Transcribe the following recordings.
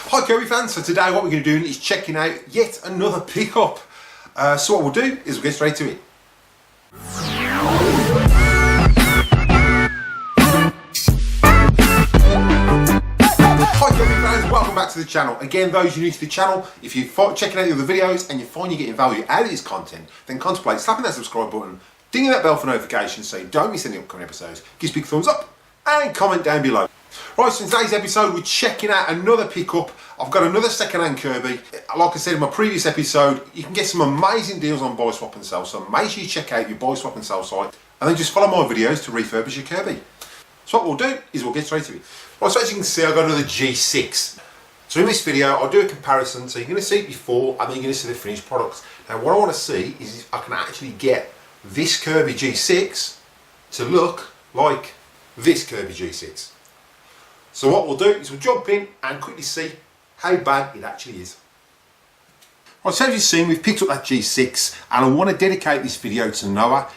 Hi Kirby fans, so today what we're going to be doing is checking out yet another pickup. So what we'll do is we'll get straight to it. Hi Kirby fans, welcome back to the channel. Again, those who are new to the channel, if you're checking out the other videos and you find you're getting value out of this content, then contemplate slapping that subscribe button, dinging that bell for notifications so you don't miss any upcoming episodes, give us a big thumbs up and comment down below. Right, so in today's episode we're checking out another pickup. I've got another second-hand Kirby. Like I said in my previous episode, you can get some amazing deals on buy, swap and sell, so make sure you check out your buy, swap and sell site and then just follow my videos to refurbish your Kirby. So what we'll do is we'll get straight to it. Right, so as you can see I've got another G6. So in this video I'll do a comparison, so you're going to see it before and then you're going to see the finished products. Now what I want to see is if I can actually get this Kirby G6 to look like this Kirby G6. So what we'll do is we'll jump in and quickly see how bad it actually is. Right, so as you've seen, we've picked up that G6 and I want to dedicate this video to Noah.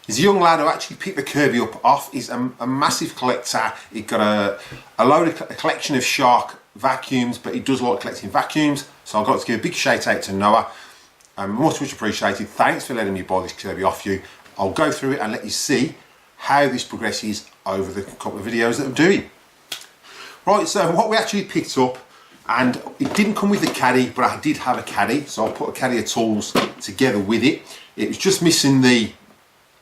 He's a young lad who actually picked the Kirby up off. He's a massive collector. He's got a collection of Shark vacuums, but he does like collecting vacuums. So I've got to give a big shout out to Noah. Much appreciated. Thanks for letting me buy this Kirby off you. I'll go through it and let you see how this progresses over the couple of videos that I'm doing. Right, so what we actually picked up, and it didn't come with the caddy, but I did have a caddy, so I put a caddy of tools together with it. It was just missing the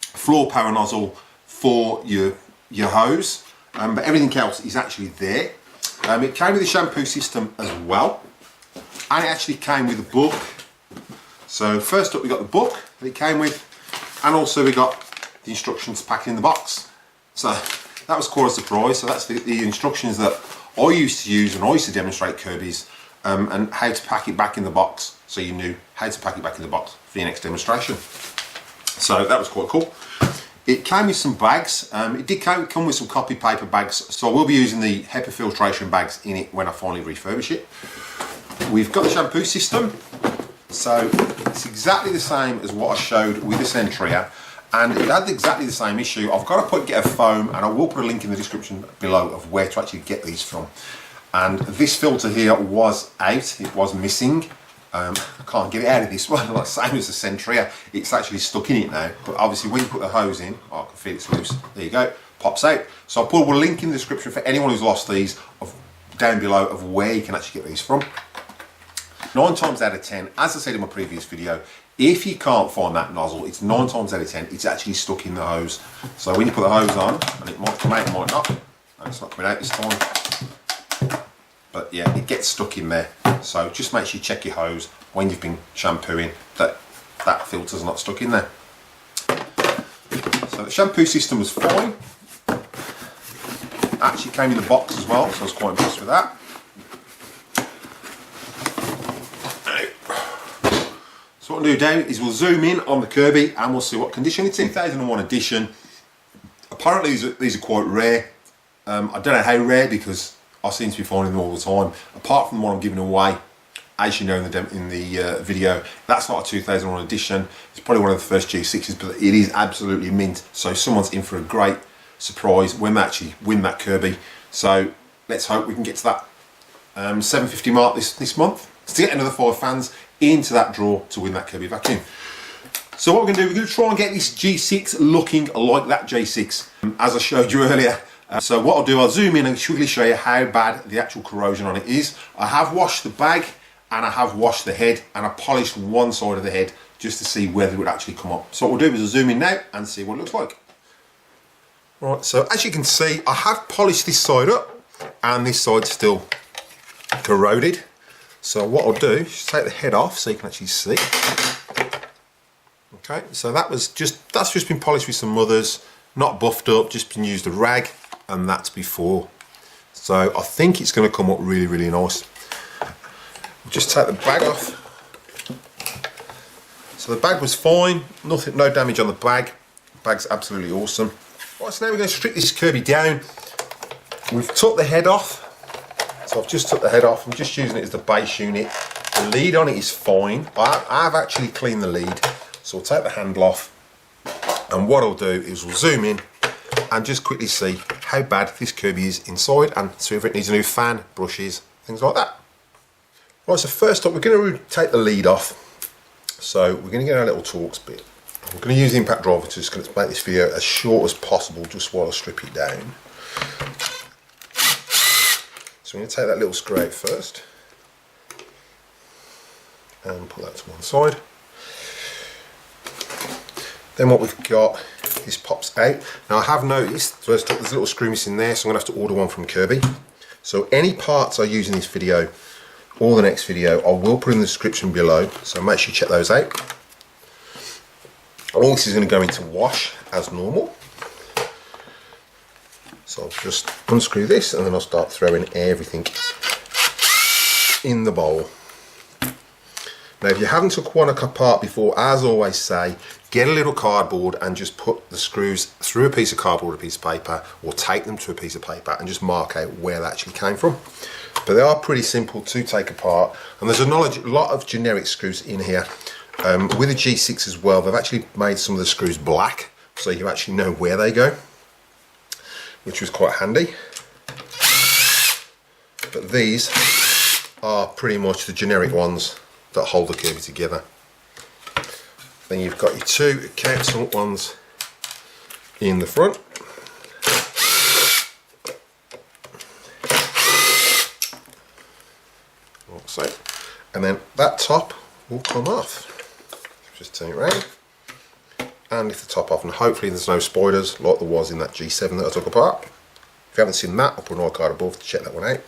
floor power nozzle for your hose, but everything else is actually there. It came with the shampoo system as well, and it actually came with a book. So first up we got the book that it came with, and also we got the instructions packed in the box. So that was quite a surprise. So that's the instructions that I used to use when I used to demonstrate Kirby's, and how to pack it back in the box, so you knew how to pack it back in the box for your next demonstration. So that was quite cool. It came with some bags. It did come with some copy paper bags, so I will be using the HEPA filtration bags in it when I finally refurbish it. We've got the shampoo system, so it's exactly the same as what I showed with the Centria. And it had exactly the same issue. I've got to get a foam, and I will put a link in the description below of where to actually get these from. And this filter here was out, it was missing. I can't get it out of this one, like same as the Centria. It's actually stuck in it now, but obviously when you put the hose in, I can feel it's loose. There you go, pops out. So I'll put a link in the description for anyone who's lost these down below of where you can actually get these from. 9 times out of 10, as I said in my previous video, if you can't find that nozzle, it's 9 times out of 10, it's actually stuck in the hose. So when you put the hose on, and it might come out, it might not. No, it's not coming out this time. But yeah, it gets stuck in there. So just make sure you check your hose when you've been shampooing that that filter's not stuck in there. So the shampoo system was fine. Actually came in the box as well, so I was quite impressed with that. So what we'll do now is we'll zoom in on the Kirby and we'll see what condition it's in. 2001 edition. Apparently these are quite rare. I don't know how rare because I seem to be finding them all the time. Apart from the one I'm giving away, as you know in the video, that's not a 2001 edition. It's probably one of the first G6s, but it is absolutely mint. So someone's in for a great surprise when they actually win that Kirby. So let's hope we can get to that 750 mark this month to get another 5 fans into that draw to win that Kirby Vacuum. So what we're going to do, we're going to try and get this G6 looking like that J6 as I showed you earlier. So what I'll do, I'll zoom in and quickly show you how bad the actual corrosion on it is. I have washed the bag and I have washed the head and I polished one side of the head just to see whether it would actually come up. So what we'll do is I'll zoom in now and see what it looks like. Right, so as you can see, I have polished this side up and this side's still corroded. So what I'll do is take the head off so you can actually see. Okay, so that's just been polished with some others, not buffed up, just been used a rag, and that's before. So I think it's going to come up really, really nice. Just take the bag off. So the bag was fine, no damage on the bag. The bag's absolutely awesome. Right, so now we're going to strip this Kirby down. We've took the head off. So I've just took the head off, I'm just using it as the base unit. The lead on it is fine. I've actually cleaned the lead. So I'll take the handle off. And what I'll do is we'll zoom in and just quickly see how bad this Kirby is inside and see if it needs a new fan, brushes, things like that. Right, so first up we're going to take the lead off. So we're going to get our little Torx bit. I'm going to use the impact driver to just make this video as short as possible just while I strip it down. So I'm going to take that little screw out first and put that to one side. Then what we've got, this pops out. Now I have noticed, first up, there's a little screw missing there, so I'm going to have to order one from Kirby. So any parts I use in this video or the next video, I will put in the description below, so make sure you check those out. All this is going to go into wash as normal. So I'll just unscrew this and then I'll start throwing everything in the bowl. Now if you haven't took one apart before, as I always say, get a little cardboard and just put the screws through a piece of cardboard or a piece of paper, or take them to a piece of paper and just mark out where they actually came from. But they are pretty simple to take apart, and there's a lot of generic screws in here. With the G6 as well, they've actually made some of the screws black, so you actually know where they go, which was quite handy. But these are pretty much the generic ones that hold the Kirby together. Then you've got your two countersunk ones in the front. Like so. And then that top will come off. Just turn it around and lift the top off, and hopefully there's no spiders like there was in that G7 that I took apart. If you haven't seen that, I'll put an iCard above to check that one out.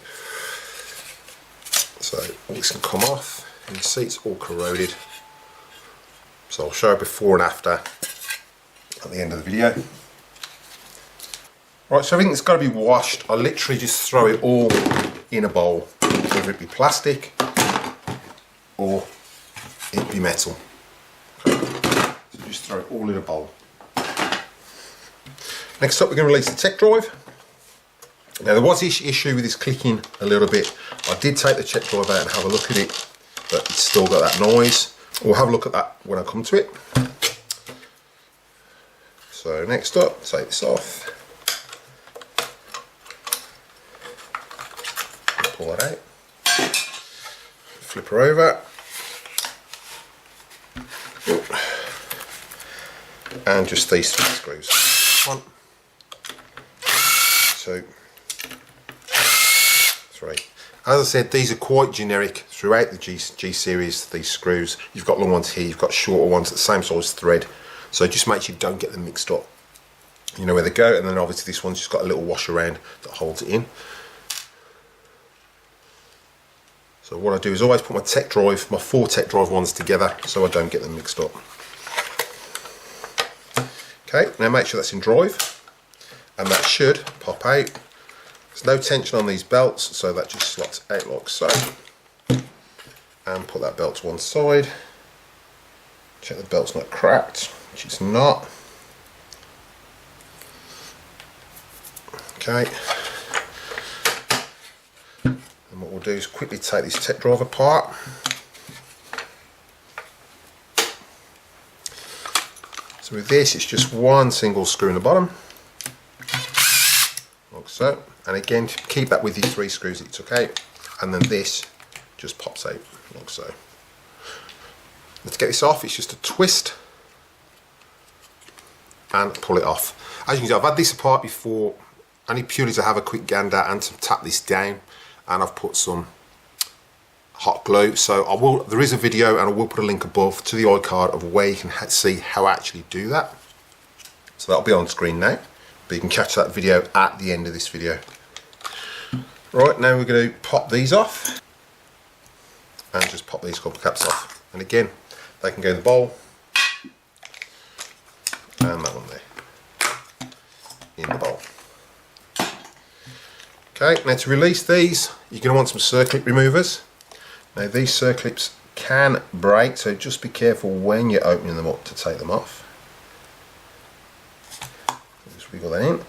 So all this can come off, and you see it's all corroded. So I'll show before and after at the end of the video. Right, so everything's got to be washed. I literally just throw it all in a bowl, whether it be plastic or it be metal. So just throw it all in a bowl. Next up, we're going to release the tech drive. Now there was this issue with this clicking a little bit. I did take the tech drive out and have a look at it, but it's still got that noise. We'll have a look at that when I come to it. So next up, take this off. Pull that out. Flip her over. And just these three screws. 1, 2, 3. As I said, these are quite generic throughout the G series, these screws. You've got long ones here, you've got shorter ones at the same size thread. So just make sure you don't get them mixed up. You know where they go, and then obviously this one's just got a little wash around that holds it in. So what I do is always put my tech drive, my 4 tech drive ones together, so I don't get them mixed up. Okay, now make sure that's in drive, and that should pop out. There's no tension on these belts, so that just slots out like so. And put that belt to one side. Check the belt's not cracked, which it's not. Okay. And what we'll do is quickly take this tech drive apart. So with this, it's just one single screw in the bottom, like so. And again, keep that with your 3 screws that you took out, and then this just pops out like so. Let's get this off. It's just a twist and pull it off. As you can see, I've had this apart before, only purely to have a quick gander and to tap this down, and I've put some hot glue. So there is a video, and I will put a link above to the iCard of where you can see how I actually do that. So that'll be on screen now, but you can catch that video at the end of this video. Right, now we're going to pop these off and just pop these couple caps off, and again they can go in the bowl, and that one there in the bowl. Okay, now to release these, you're going to want some circlip removers. Now these circlips can break, so just be careful when you're opening them up to take them off. Just wiggle that in.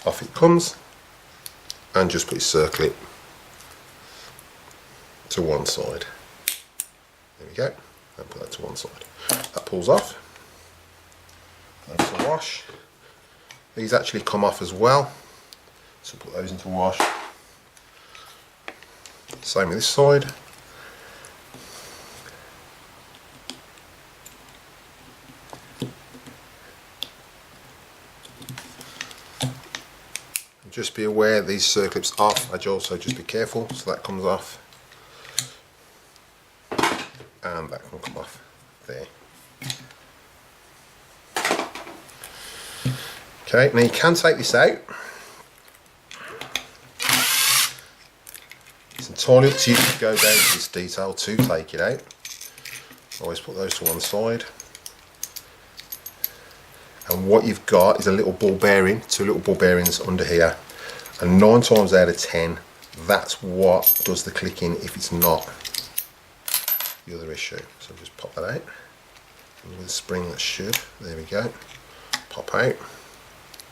Off it comes, and just put your circlip to one side. There we go, and put that to one side. That pulls off. That's the wash. These actually come off as well, so put those into wash. Same with this side. Just be aware these circlips off. I'd also just be careful so that comes off, and that can come off there. Okay, now you can take this out. It's entirely up to you to go down to this detail to take it out. Always put those to one side. And what you've got is a little ball bearing, 2 little ball bearings under here. And 9 times out of 10, that's what does the clicking if it's not the other issue. So just pop that out. And with a spring that should, there we go, pop out.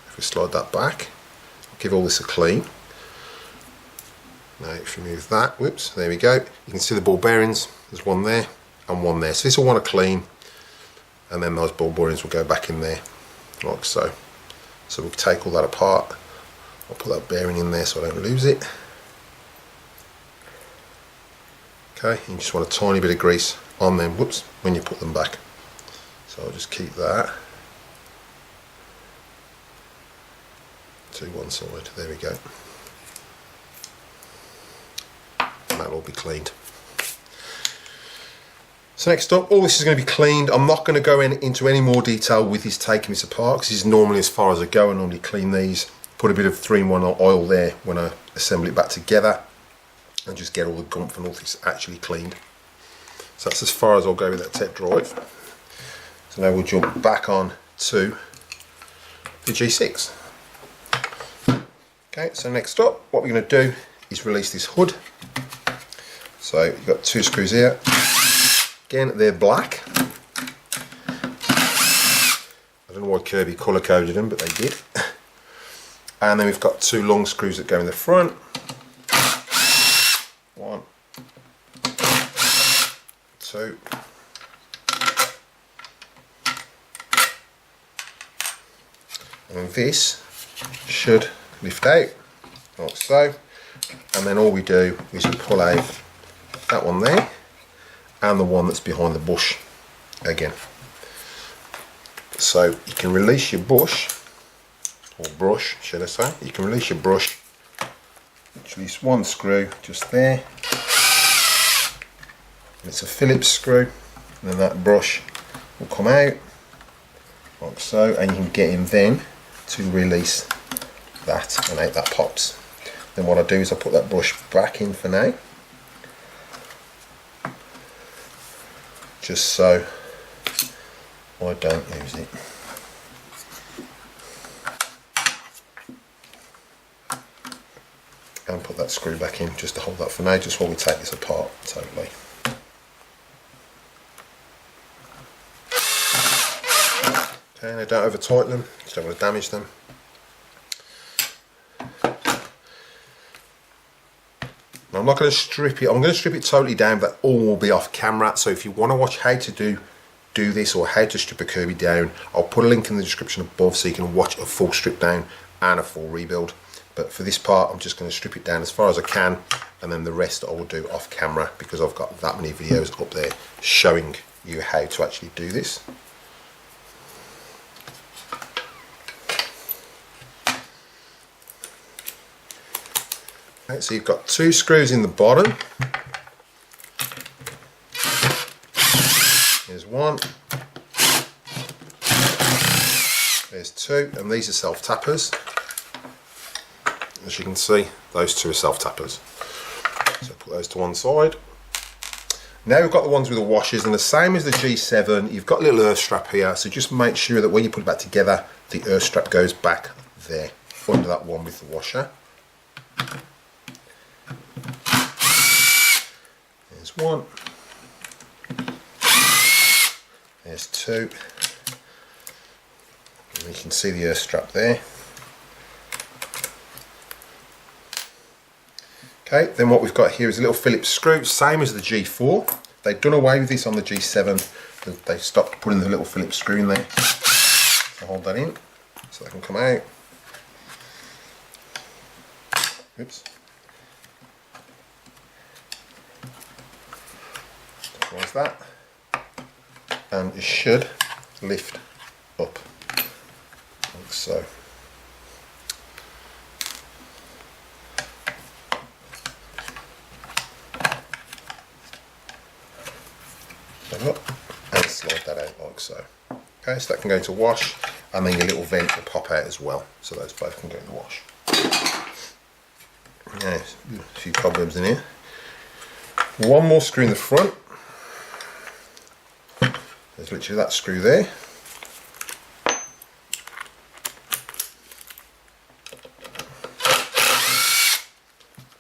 If we slide that back, give all this a clean. Now if you move that, whoops, there we go. You can see the ball bearings, there's one there and one there. So this will want to clean, and then those ball bearings will go back in there, like so. So we'll take all that apart. I'll put that bearing in there so I don't lose it. Okay, you just want a tiny bit of grease on them, whoops, when you put them back. So I'll just keep that to one side, there we go. And that'll all be cleaned. So next up, all this is going to be cleaned. I'm not going to go into any more detail with this taking this apart, because this is normally as far as I go. I normally clean these, put a bit of 3-in-1 oil there when I assemble it back together, and just get all the gump and all this actually cleaned. So that's as far as I'll go with that tech drive. So now we'll jump back on to the G6. Okay, so next up, what we're going to do is release this hood. So you've got 2 screws here. Again, they're black. I don't know why Kirby colour coded them, but they did. And then we've got 2 long screws that go in the front. 1, 2. And this should lift out, like so. And then all we do is we pull out that one there, and the one that's behind the bush again. So you can release your bush, or brush should I say, you can release your brush, release 1 screw just there, and it's a Phillips screw, and then that brush will come out like so, and you can get in then to release that, and out that pops. Then what I do is I put that brush back in for now, just so I don't lose it. And put that screw back in just to hold that for now, just while we take this apart totally. Okay, now don't over tighten them, just don't want to damage them. I'm not going to strip it, I'm going to strip it totally down, but all will be off camera. So if you want to watch how to do this, or how to strip a Kirby down, I'll put a link in the description above so you can watch a full strip down and a full rebuild. But for this part, I'm just going to strip it down as far as I can, and then the rest I will do off camera, because I've got that many videos up there showing you how to actually do this. Okay, so you've got 2 screws in the bottom. Here's 1. There's 2, and these are self-tappers. As you can see, those 2 are self-tappers. So put those to one side. Now we've got the ones with the washers, and the same as the G7, you've got a little earth strap here, so just make sure that when you put it back together, the earth strap goes back there, under that one with the washer. There's 1. There's 2. And you can see the earth strap there. Okay, then what we've got here is a little Phillips screw, same as the G4. They've done away with this on the G7. They stopped putting the little Phillips screw in there. So hold that in, so they can come out. Oops. Like that. And it should lift up like so. Up and slide that out like so. Okay, so that can go into wash, and then your little vent will pop out as well, so those both can go in the wash. Now, a few cobwebs in here. One more screw in the front. There's literally that screw there.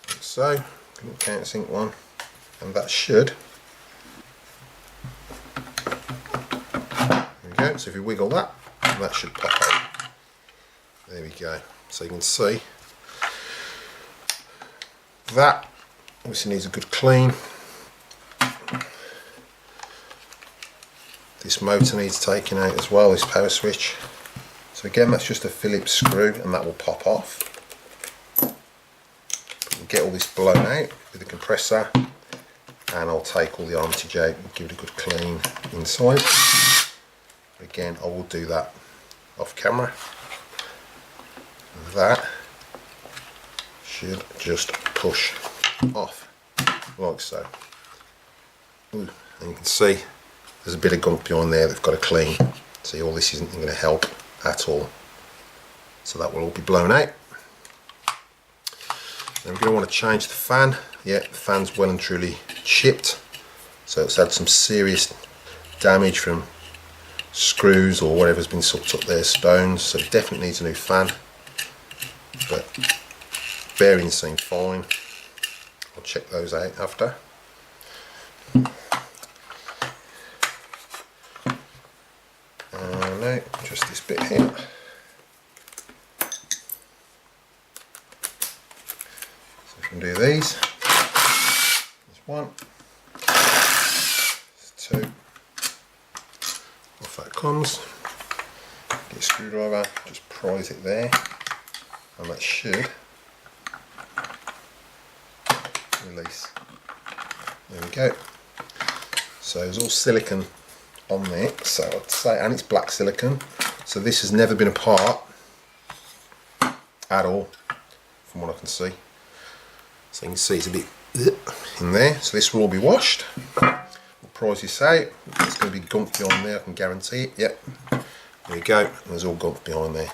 Like so, little countersink one, and that should. So if you wiggle that, that should pop out. There we go. So you can see that obviously needs a good clean. This motor needs taking out as well, this power switch. So again, that's just a Phillips screw and that will pop off. We'll get all this blown out with the compressor, and I'll take all the armature out and give it a good clean inside. Again, I will do that off camera. That should just push off like so. Ooh, and you can see there's a bit of gunk behind there that's got to clean. See, all this isn't going to help at all. So that will all be blown out. Then we're going to want to change the fan. Yeah, the fan's well and truly chipped. So it's had some serious damage from screws or whatever's been sucked up there, stones, so it definitely needs a new fan. But bearings seem fine. I'll check those out after. No, just this bit here. So we can do these. There's one. There's two. Off that comes. Get a screwdriver, just prise it there, and that should release. There we go. So there's all silicone on there, so I'd say, and it's black silicone, so this has never been apart at all from what I can see. So you can see it's a bit in there, so this will all be washed. We'll prise this out. There's going to be gunk behind there, I can guarantee it. Yep, there you go, there's all gunk behind there.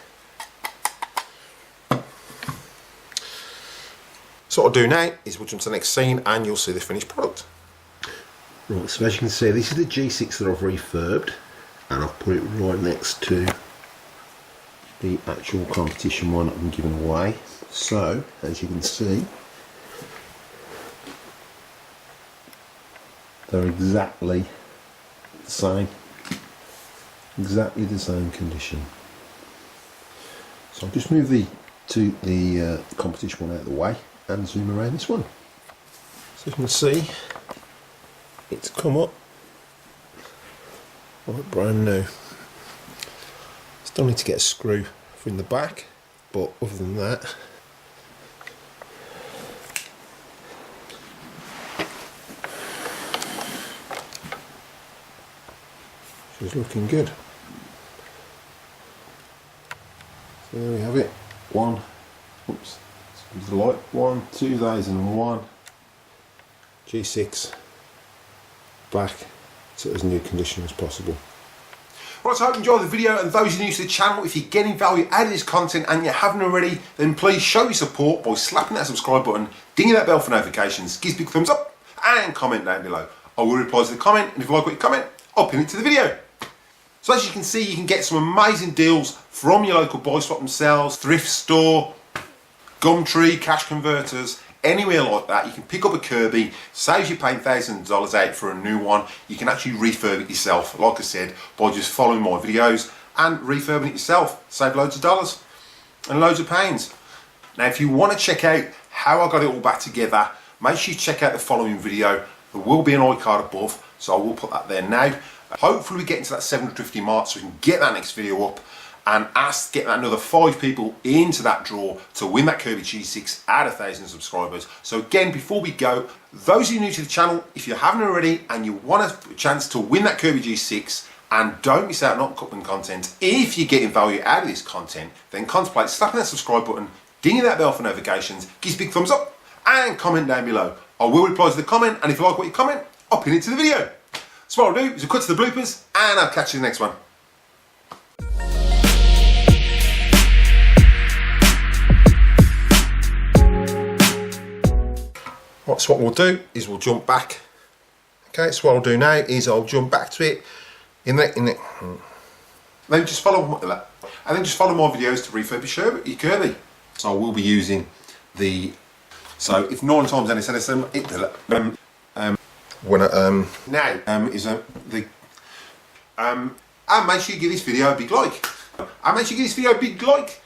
So what I'll do now is we'll jump to the next scene and you'll see the finished product. Right, so as you can see, this is the G6 that I've refurbed, and I've put it right next to the actual competition one that I'm giving away. So, as you can see, they're exactly the same. Exactly the same condition. So I'll just move the competition one out of the way and zoom around this one. So you can see it's come up like brand new. Still need to get a screw from the back, but other than that, she's looking good. So there we have it. Oops, the light. 2001 G6 back to as new condition as possible. Right, so I hope you enjoyed the video, and those who are new to the channel, if you're getting value out of this content and you haven't already, then please show your support by slapping that subscribe button, dinging that bell for notifications, give us a big thumbs up and comment down below. I will reply to the comment, and if you like what you comment, I'll pin it to the video. So as you can see, you can get some amazing deals from your local buy swap themselves, thrift store, Gumtree, cash converters, anywhere like that. You can pick up a Kirby, saves you paying thousands of dollars out for a new one. You can actually refurb it yourself, like I said, by just following my videos and refurbing it yourself. Save loads of dollars and loads of pounds. Now if you want to check out how I got it all back together, make sure you check out the following video. There will be an iCard above, so I will put that there now. Hopefully we get into that 750 mark so we can get that next video up, and get another 5 people into that draw to win that Kirby G6 at 1,000 subscribers. So again, before we go, those of you new to the channel, if you haven't already and you want a chance to win that Kirby G6 and don't miss out on upcoming content, if you're getting value out of this content, then contemplate slapping that subscribe button, dinging that bell for notifications, give us a big thumbs up and comment down below. I will reply to the comment, and if you like what you comment, I'll pin it to the video. So what I'll do is we'll cut to the bloopers and I'll catch you in the next one. Right, so what we'll do is we'll jump back. Okay, so what I'll do now is I'll jump back to it then just follow my videos to refurbish your Kirby. So I will be using the, so if 9 times any sense now and make sure you give this video a big like. And make sure you give this video a big like